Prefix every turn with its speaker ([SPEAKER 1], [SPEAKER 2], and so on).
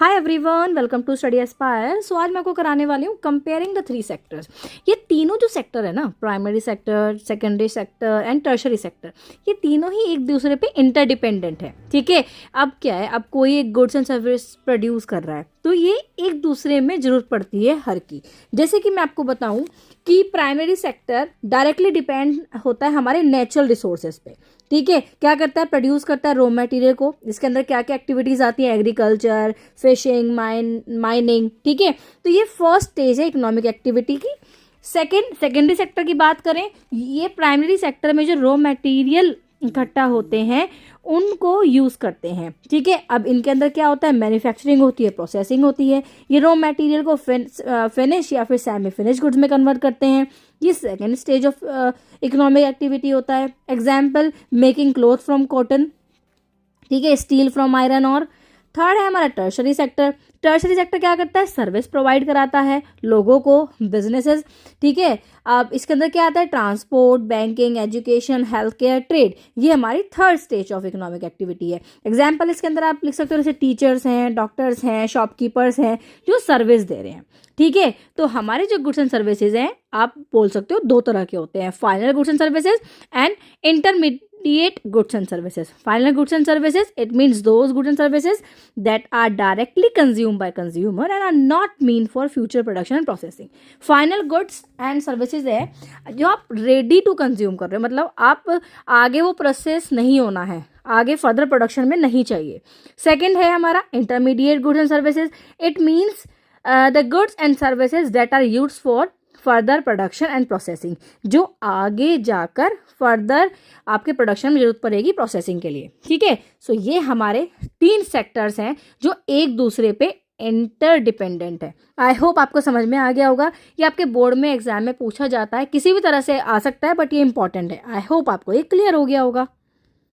[SPEAKER 1] Hi everyone, welcome to Study Aspire. So आज मैं आपको कराने वाली हूँ कंपेयरिंग द 3 सेक्टर्स। ये तीनों जो सेक्टर है ना, primary sector, secondary sector and tertiary sector, ये तीनों ही एक दूसरे पे इंटरडिपेंडेंट है। ठीक है, अब क्या है, अब कोई एक गुड्स एंड सर्विस प्रोड्यूस कर रहा है तो ये एक दूसरे में जरूरत पड़ती है हर की। जैसे कि मैं आपको बताऊं कि प्राइमरी सेक्टर डायरेक्टली डिपेंड होता है हमारे नेचुरल रिसोर्सेज पे। ठीक है, क्या करता है, प्रोड्यूस करता है रॉ मटेरियल को, इसके अंदर क्या क्या एक्टिविटीज आती हैं, एग्रीकल्चर, फिशिंग, माइनिंग। ठीक है, तो ये फर्स्ट स्टेज है इकोनॉमिक एक्टिविटी की। सेकेंडरी सेक्टर की बात करें, ये प्राइमरी सेक्टर में जो रॉ मटेरियल इकट्ठा होते हैं उनको यूज़ करते हैं। ठीक है, अब इनके अंदर क्या होता है, मैन्युफैक्चरिंग होती है, प्रोसेसिंग होती है। ये रॉ मटेरियल को फिनिश या फिर सेमी फिनिश गुड्स में कन्वर्ट करते हैं। ये second stage of economic activity होता है। Example, making cloth from cotton, ठीक है, स्टील फ्रॉम आयरन और। थर्ड है हमारा टर्शरी सेक्टर। टर्शरी सेक्टर क्या करता है, सर्विस प्रोवाइड कराता है लोगों को, बिजनेसेस। ठीक है, अब इसके अंदर क्या आता है, transport, banking, education, health care, trade. ये हमारी third stage of economic activity है। एग्जाम्पल इसके अंदर आप लिख सकते हो, जैसे टीचर्स हैं, डॉक्टर्स हैं, शॉपकीपर्स हैं जो सर्विस दे रहे हैं। ठीक है, तो हमारे जो गुड्स एंड सर्विसेज हैं, आप बोल सकते हो दो तरह के होते हैं, final goods and services and intermediate goods and services. Final goods and services, it means those goods and services that are directly consumed by consumer and are not meant for future production and processing. Final goods and services है जो आप ready to consume कर रहे हो, मतलब आप आगे वो प्रोसेस नहीं होना है, आगे फर्दर प्रोडक्शन में नहीं चाहिए। सेकेंड है हमारा intermediate goods and services. It means the goods and services that are used for further production and processing, जो आगे जाकर फर्दर आपके प्रोडक्शन में जरूरत पड़ेगी प्रोसेसिंग के लिए। ठीक है, सो ये हमारे 3 सेक्टर्स हैं जो एक दूसरे पे इंटरडिपेंडेंट है। आई होप आपको समझ में आ गया होगा। ये आपके बोर्ड में एग्जाम में पूछा जाता है, किसी भी तरह से आ सकता है, बट ये इंपॉर्टेंट है। आई होप आपको ये क्लियर हो गया होगा।